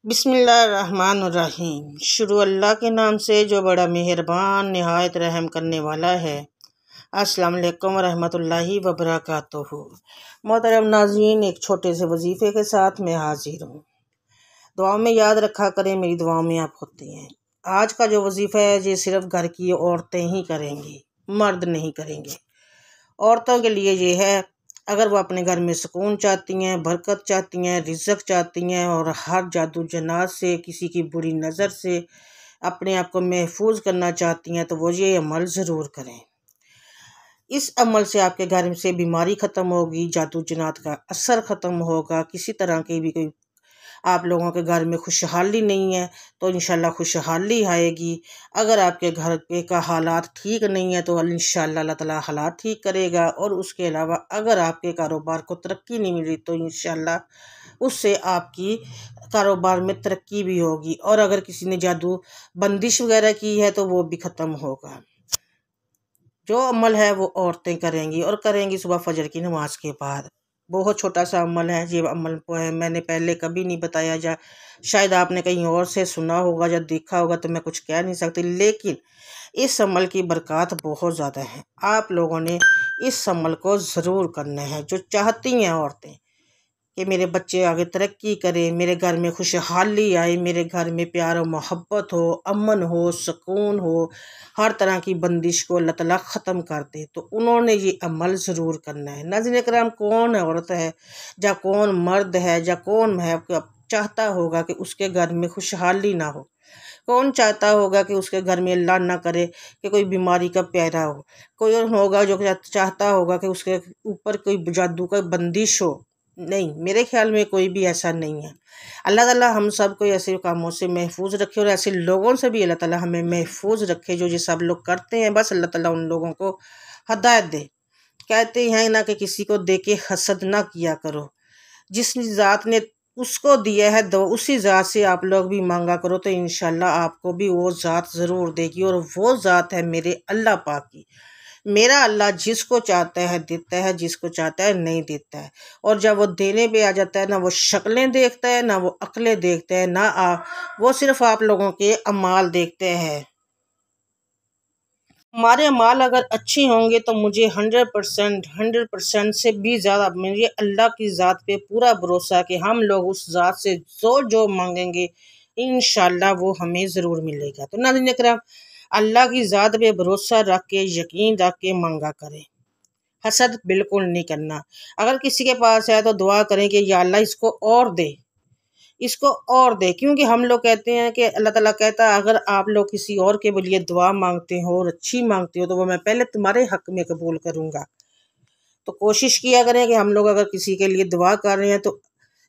बिस्मिल्लाहिर्रहमानिर्रहीम। शुरू अल्लाह के नाम से जो बड़ा मेहरबान निहायत रहम करने वाला है। अस्सलाम वालेकुम रहमतुल्लाहि व बरकातुहू। मोहतरम नाज़रीन, एक छोटे से वजीफ़े के साथ मैं हाजिर हूँ। दुआओं में याद रखा करें, मेरी दुआओं में आप होती हैं। आज का जो वजीफ़ा है ये सिर्फ़ घर की औरतें ही करेंगी, मर्द नहीं करेंगे। औरतों के लिए ये है, अगर वो अपने घर में सुकून चाहती हैं, बरकत चाहती हैं, रिज़्क़ चाहती हैं और हर जादू जन्नात से, किसी की बुरी नज़र से अपने आप को महफूज करना चाहती हैं, तो वो ये अमल ज़रूर करें। इस अमल से आपके घर से बीमारी ख़त्म होगी, जादू जन्नात का असर ख़त्म होगा, किसी तरह की भी कोई आप लोगों के घर में खुशहाली नहीं है तो इंशाल्लाह खुशहाली आएगी। अगर आपके घर के का हालात ठीक नहीं है तो इंशाल्लाह अल्लाह ताला हालात ठीक करेगा। और उसके अलावा अगर आपके कारोबार को तरक्की नहीं मिल रही तो इंशाल्लाह उससे आपकी कारोबार में तरक्की भी होगी। और अगर किसी ने जादू बंदिश वगैरह की है तो वो भी ख़त्म होगा। जो अमल है वो औरतें करेंगी और करेंगी सुबह फजर की नमाज के बाद। बहुत छोटा सा अमल है ये अमल है, मैंने पहले कभी नहीं बताया, जा शायद आपने कहीं और से सुना होगा या देखा होगा तो मैं कुछ कह नहीं सकती, लेकिन इस अमल की बरकत बहुत ज़्यादा है। आप लोगों ने इस अमल को ज़रूर करना है। जो चाहती हैं औरतें कि मेरे बच्चे आगे तरक्की करें, मेरे घर में खुशहाली आए, मेरे घर में प्यार और मोहब्बत हो, अमन हो, सुकून हो, हर तरह की बंदिश को अल्लाह ताला ख़त्म कर दे, तो उन्होंने ये अमल ज़रूर करना है। नाज़रीन करम, कौन औरत है या कौन मर्द है या कौन है चाहता होगा कि उसके घर में खुशहाली ना हो? कौन चाहता होगा कि उसके घर में अल्लाह ना करे कि कोई बीमारी का पैदा हो? कोई होगा जो चाहता होगा कि उसके ऊपर कोई जादू का बंदिश हो? नहीं, मेरे ख्याल में कोई भी ऐसा नहीं है। अल्लाह ताला हम सब को ऐसे कामों से महफूज रखे और ऐसे लोगों से भी अल्लाह ताला हमें महफूज रखे जो ये सब लोग करते हैं। बस अल्लाह ताला उन लोगों को हदायत दे। कहते हैं ना कि किसी को दे के हसद ना किया करो। जिस ज़ात ने उसको दिया है दो, उसी ज़ात से आप लोग भी मांगा करो तो इंशाल्लाह आपको भी वो ज़ात ज़रूर देगी। और वो ज़ात है मेरे अल्लाह पाक की। मेरा अल्लाह जिसको चाहता है देता है, जिसको चाहता है नहीं देता है। और जब वो देने पे आ जाता है, ना वो शक्लें देखता है, ना वो अक्लें देखता है, ना वो सिर्फ आप लोगों के अमाल देखते हैं। हमारे अमाल अगर अच्छे होंगे तो मुझे 100% से भी ज़्यादा मेरे अल्लाह की ज़ात पे पूरा भरोसा है कि हम लोग उस ज़ात से जो मांगेंगे इंशाल्लाह वो हमें ज़रूर मिलेगा। तो नाज़रीन इकराम, अल्लाह की ज़ात पे भरोसा रख के, यकीन रख के मांगा करें। हसद बिल्कुल नहीं करना। अगर किसी के पास है तो दुआ करें कि या अल्लाह इसको और दे, इसको और दे। क्योंकि हम लोग कहते हैं कि अल्लाह ताला कहता है अगर आप लोग किसी और के लिए दुआ मांगते हो और अच्छी मांगते हो तो वो मैं पहले तुम्हारे हक में कबूल करूँगा। तो कोशिश किया करें कि हम लोग अगर किसी के लिए दुआ कर रहे हैं तो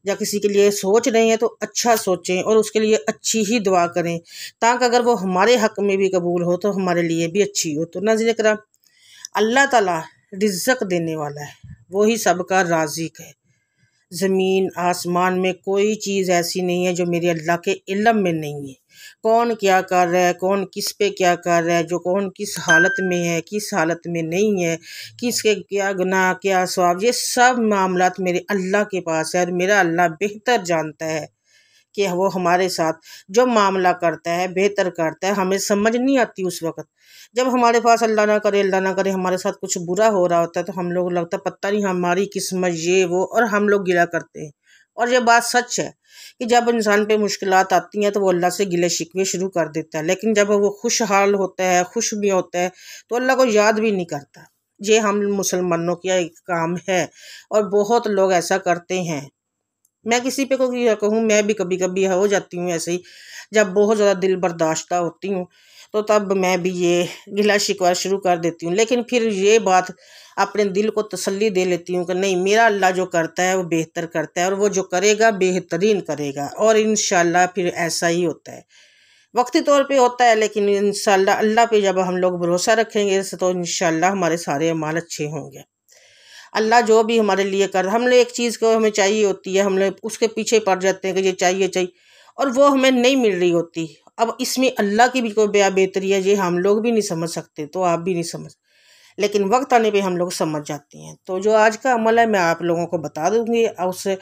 या किसी के लिए सोच रहे हैं तो अच्छा सोचें और उसके लिए अच्छी ही दुआ करें, ताकि अगर वो हमारे हक में भी कबूल हो तो हमारे लिए भी अच्छी हो। तो नाज़रीन करम, अल्लाह ताला रिज़्क़ देने वाला है, वही सबका राज़िक़ है। ज़मीन आसमान में कोई चीज़ ऐसी नहीं है जो मेरे अल्लाह के इल्म में नहीं है। कौन क्या कर रहा है, कौन किस पे क्या कर रहा है, जो कौन किस हालत में है, किस हालत में नहीं है, किसके क्या गुनाह क्या सवाब, ये सब मामलात मेरे अल्लाह के पास है। और मेरा अल्लाह बेहतर जानता है कि वो हमारे साथ जो मामला करता है बेहतर करता है। हमें समझ नहीं आती उस वक़्त जब हमारे पास अल्लाह ना करे हमारे साथ कुछ बुरा हो रहा होता है, तो हम लोग लगता है पता नहीं हमारी किस्मत ये वो, और हम लोग गिला करते हैं। और ये बात सच है कि जब इंसान पे मुश्किलात आती हैं तो वो अल्लाह से गिले शिकवे शुरू कर देता है, लेकिन जब वो खुशहाल होता है, खुश भी होता है, तो अल्लाह को याद भी नहीं करता। ये हम मुसलमानों का एक काम है और बहुत लोग ऐसा करते हैं। मैं किसी पे को कहूँ, मैं भी कभी कभी हो जाती हूँ ऐसे ही, जब बहुत ज़्यादा दिल बर्दाश्ता होती हूँ तो तब मैं भी ये गिला शिकवा शुरू कर देती हूँ। लेकिन फिर ये बात अपने दिल को तसल्ली दे लेती हूँ कि नहीं, मेरा अल्लाह जो करता है वो बेहतर करता है और वो जो करेगा बेहतरीन करेगा। और इंशाल्लाह फिर ऐसा ही होता है, वक्ती तौर पे होता है, लेकिन इंशाल्लाह अल्लाह पे जब हम लोग भरोसा रखेंगे तो इंशाल्लाह हमारे सारे अमाल अच्छे होंगे। अल्लाह जो भी हमारे लिए कर, हमने एक चीज़ को हमें चाहिए होती है, हम लोग उसके पीछे पड़ जाते हैं कि ये चाहिए चाहिए, और वो हमें नहीं मिल रही होती। अब इसमें अल्लाह की भी कोई बेहतरी है, ये हम लोग भी नहीं समझ सकते तो आप भी नहीं समझ। लेकिन वक्त आने पे हम लोग समझ जाते हैं। तो जो आज का अमल है मैं आप लोगों को बता दूंगी। उससे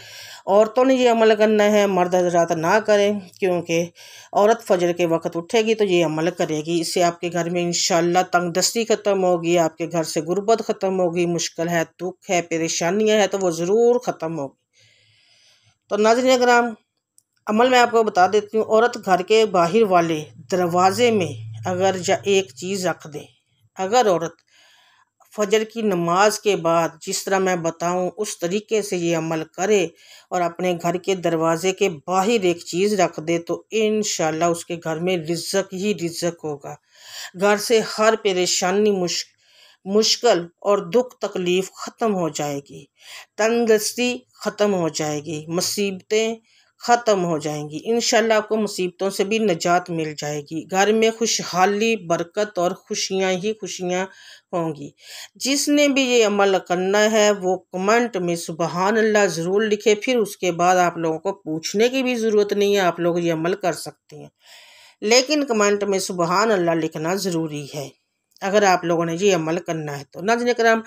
औरतों ने ये अमल करना है, मर्द हजरात ना करें, क्योंकि औरत फजर के वक्त उठेगी तो ये अमल करेगी। इससे आपके घर में इंशाल्लाह तंगदस्ती ख़त्म होगी, आपके घर से गुर्बत ख़त्म होगी, मुश्किल है, दुख है, परेशानियाँ हैं तो वो ज़रूर ख़त्म होगी। तो नाज़रीन कराम, अमल मैं आपको बता देती हूँ। औरत घर के बाहर वाले दरवाजे में अगर एक चीज़ रख दे, अगर औरत फजर की नमाज के बाद जिस तरह मैं बताऊं उस तरीके से ये अमल करे और अपने घर के दरवाजे के बाहर एक चीज़ रख दे तो इंशाल्लाह उसके घर में रिज़्क़ ही रिज़्क़ होगा। घर से हर परेशानी मुश्किल और दुख तकलीफ़ ख़त्म हो जाएगी, तंगदस्ती ख़त्म हो जाएगी, मुसीबतें ख़त्म हो जाएंगी। इंशाल्लाह आपको मुसीबतों से भी निजात मिल जाएगी। घर में खुशहाली, बरकत और खुशियाँ ही खुशियाँ होंगी। जिसने भी ये अमल करना है वो कमेंट में सुबहान अल्लाह ज़रूर लिखे। फिर उसके बाद आप लोगों को पूछने की भी ज़रूरत नहीं है, आप लोग ये अमल कर सकते हैं, लेकिन कमेंट में सुबहान अल्लाह लिखना ज़रूरी है अगर आप लोगों ने ये अमल करना है तो। नाज़रीन करम,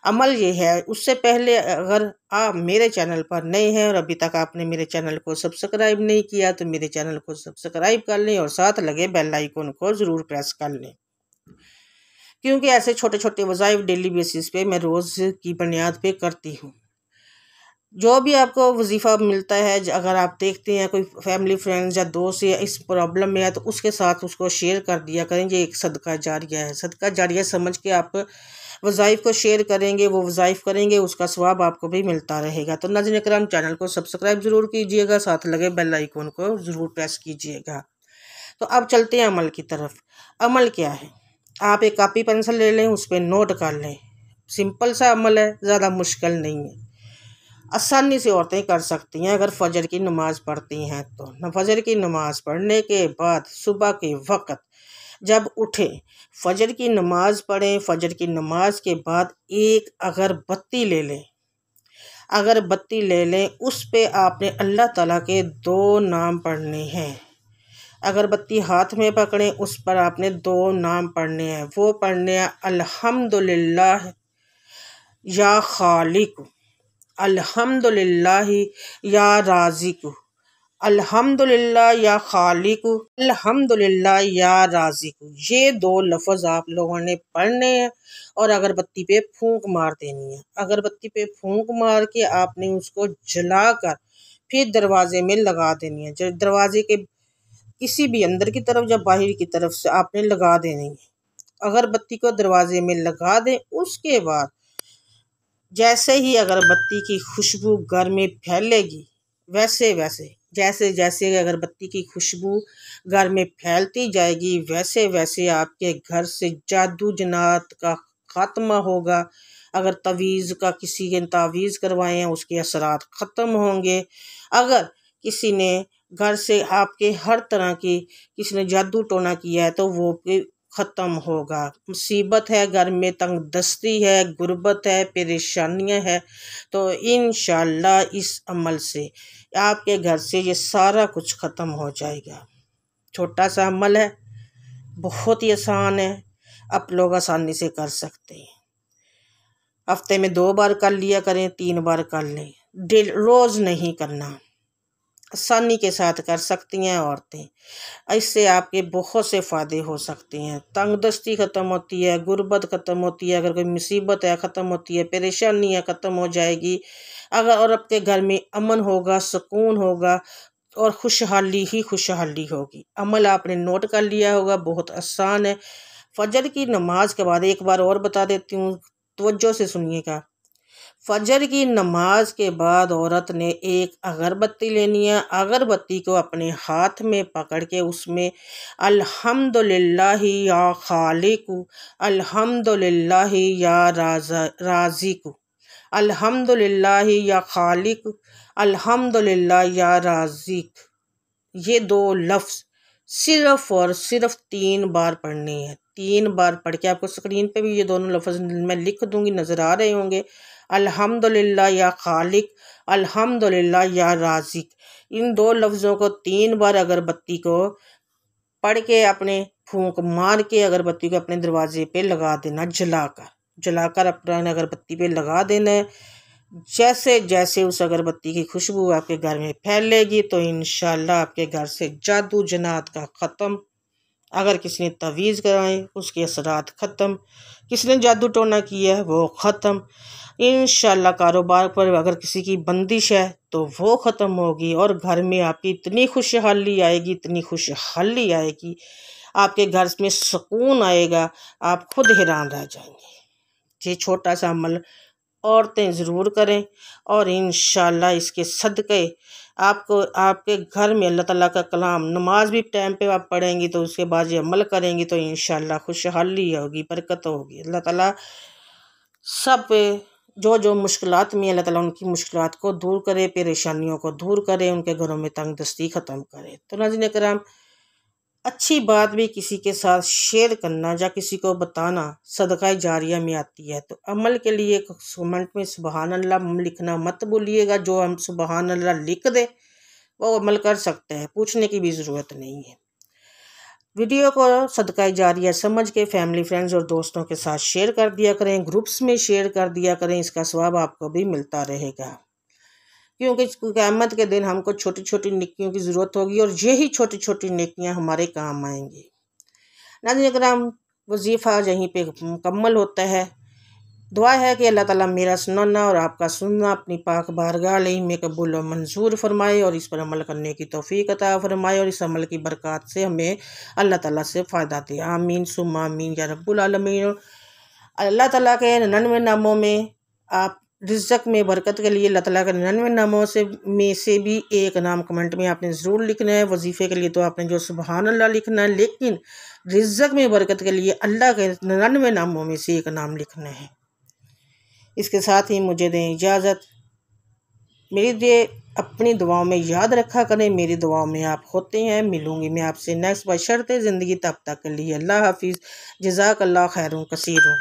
अमल ये है। उससे पहले अगर आप मेरे चैनल पर नए हैं और अभी तक आपने मेरे चैनल को सब्सक्राइब नहीं किया तो मेरे चैनल को सब्सक्राइब कर लें और साथ लगे बेल आइकन को ज़रूर प्रेस कर लें, क्योंकि ऐसे छोटे छोटे वज़ाइफ डेली बेसिस पे मैं रोज़ की बुनियाद पे करती हूँ। जो भी आपको वजीफ़ा मिलता है, अगर आप देखते हैं कोई फैमिली फ्रेंड्स या दोस्त या इस प्रॉब्लम में है तो उसके साथ उसको शेयर कर दिया करें। ये एक सदका जारिया है। सदका जारिया समझ के आप वज़ाइफ को शेयर करेंगे, वो वज़ाइफ करेंगे, उसका सवाब आपको भी मिलता रहेगा। तो नाज़रीन करम, चैनल को सब्सक्राइब ज़रूर कीजिएगा, साथ लगे बेल आइकन को ज़रूर प्रेस कीजिएगा। तो अब चलते हैं अमल की तरफ। अमल क्या है? आप एक कॉपी पेंसिल ले लें, उस पर नोट कर लें। सिंपल सा अमल है, ज़्यादा मुश्किल नहीं है, आसानी से औरतें कर सकती हैं अगर फजर की नमाज़ पढ़ती हैं तो। फजर की नमाज़ पढ़ने के बाद सुबह के वक्त जब उठे फजर की नमाज़ पढ़ें। फजर की नमाज के बाद एक अगरबत्ती ले लें, अगरबत्ती ले लें, उस पे आपने अल्लाह ताला के 2 नाम पढ़ने हैं। अगरबत्ती हाथ में पकड़ें, उस पर आपने 2 नाम पढ़ने हैं। वो पढ़ने हैं अल्हम्दुलिल्लाह या खालिक, अल्हम्दुलिल्लाह या राज़िक, अल्हम्दुलिल्लाह या खालिक, अल्हम्दुलिल्लाह या राज़िक। ये 2 लफ्ज़ आप लोगों ने पढ़ने हैं और अगरबत्ती पे फूंक मार देनी है। अगरबत्ती पे फूंक मार के आपने उसको जलाकर फिर दरवाजे में लगा देनी है। जब दरवाजे के किसी भी अंदर की तरफ या बाहर की तरफ से आपने लगा देनी है। अगरबत्ती को दरवाजे में लगा दें। उसके बाद जैसे ही अगरबत्ती की खुशबू घर में फैलेगी, वैसे वैसे जैसे जैसे अगरबत्ती की खुशबू घर में फैलती जाएगी, वैसे वैसे आपके घर से जादू जन्नात का ख़ात्मा होगा। अगर तवीज़ का किसी के तावीज़ करवाए हैं उसके असरात ख़त्म होंगे। अगर किसी ने घर से आपके हर तरह की किसी ने जादू टोना किया है तो वो ख़त्म होगा। मुसीबत है घर में, तंगदस्ती है, गुर्बत है, परेशानियां है, तो इंशाल्लाह इस अमल से आपके घर से ये सारा कुछ ख़त्म हो जाएगा। छोटा सा अमल है, बहुत ही आसान है, आप लोग आसानी से कर सकते हैं। हफ्ते में 2 बार कर लिया करें, 3 बार कर लें, रोज़ नहीं करना, आसानी के साथ कर सकती हैं औरतें। इससे आपके बहुत से फ़ायदे हो सकते हैं। तंगदस्ती ख़त्म होती है, गुर्बत ख़त्म होती है, अगर कोई मुसीबत है ख़त्म होती है, परेशानियाँ ख़त्म हो जाएगी। अगर और आपके घर में अमन होगा, सुकून होगा और खुशहाली ही खुशहाली होगी। अमल आपने नोट कर लिया होगा, बहुत आसान है। फजर की नमाज के बाद एक बार और बता देती हूँ, तवज्जो से सुनिएगा। फजर की नमाज के बाद औरत ने एक अगरबत्ती लेनी है। अगरबत्ती को अपने हाथ में पकड़ के उसमें अल्हम्दुलिल्लाह या खालिक, अल्हम्दुलिल्लाह या राज़िक, अल्हम्दुलिल्लाह या खालिक, अल्हम्दुलिल्लाह या राज़िक, ये 2 लफ्ज़ सिर्फ़ और सिर्फ 3 बार पढ़ने हैं। 3 बार पढ़ के आपको स्क्रीन पे भी ये दोनों लफ्ज़ मैं लिख दूंगी, नज़र आ रहे होंगे। अल्हम्दुलिल्लाह या खालिक, अल्हम्दुलिल्लाह या राज़िक। इन 2 लफ्ज़ों को 3 बार अगरबत्ती को पढ़ के अपने फूंक मार के अगरबत्ती को अपने दरवाजे पे लगा देना, जलाकर जलाकर अपना अगरबत्ती पे लगा देना है। जैसे जैसे उस अगरबत्ती की खुशबू आपके घर में फैलेगी तो इंशाल्लाह आपके घर से जादू जन्नात का ख़त्म। अगर किसी ने तवीज़ कराए उसके असरात ख़त्म, किसी ने जादू टोना किया है वो ख़त्म। इंशाल्लाह कारोबार पर अगर किसी की बंदिश है तो वो ख़त्म होगी और घर में आपकी इतनी खुशहाली आएगी, इतनी खुशहाली आएगी, आपके घर में सुकून आएगा, आप खुद हैरान रह जाएंगे। ये छोटा सा अमल औरतें ज़रूर करें और इंशाल्लाह इसके सदक़े आपको आपके घर में अल्लाह ताला का कलाम नमाज भी टाइम पे आप पढ़ेंगी तो उसके बाद ये अमल करेंगी तो इंशाल्लाह खुशहाली होगी, बरकत होगी। अल्लाह ताला सब जो जो मुश्किलात में अल्लाह ताला उनकी मुश्किलात को दूर करे, परेशानियों को दूर करे, उनके घरों में तंगदस्ती ख़त्म करे। तो नाज़रीन कराम, अच्छी बात भी किसी के साथ शेयर करना या किसी को बताना सदका जारिया में आती है। तो अमल के लिए कमेंट में सुबहान अल्लाह लिखना मत भूलिएगा। जो हम सुबहान अल्लाह लिख दे वो अमल कर सकते हैं, पूछने की भी ज़रूरत नहीं है। वीडियो को सदका जारिया समझ के फैमिली फ्रेंड्स और दोस्तों के साथ शेयर कर दिया करें, ग्रुप्स में शेयर कर दिया करें, इसका सवाब आपको भी मिलता रहेगा। क्योंकि क़यामत के दिन हमको छोटी छोटी नेकियों की ज़रूरत होगी और यही छोटी छोटी नेकियां हमारे काम आएंगी। नाज़रीन कराम, वजीफ़ा यहीं पे मुकम्मल होता है। दुआ है कि अल्लाह ताला मेरा सुनना और आपका सुनना अपनी पाक बारगाह में कबूल व मंजूर फरमाए और इस पर अमल करने की तौफीक अता फरमाए और इस अमल की बरकत से हमें अल्लाह ताला से फ़ायदा दे। आमीन सुम्मा आमीन या रब्बुल आलमीन। अल्लाह ताला के 99 नामों में आप रिज़्क़ में बरकत के लिए अल्लाह ताला के 99 नामों में से भी एक नाम कमेंट में आपने ज़रूर लिखना है। वजीफ़े के लिए तो आपने जो सुबहान अल्लाह लिखना है, लेकिन रिज़्क़ में बरकत के लिए अल्लाह के 99 नामों में से एक नाम लिखना है। इसके साथ ही मुझे दें इजाज़त। मेरी दे अपनी दुआओं में याद रखा करें, मेरी दुआओं में आप होते हैं। मिलूँगी मैं आपसे नेक्स्ट बशर्ते ज़िंदगी, तब तक के लिए अल्लाह हाफिज़। जज़ाकल्लाह खैरुन कसीरुन।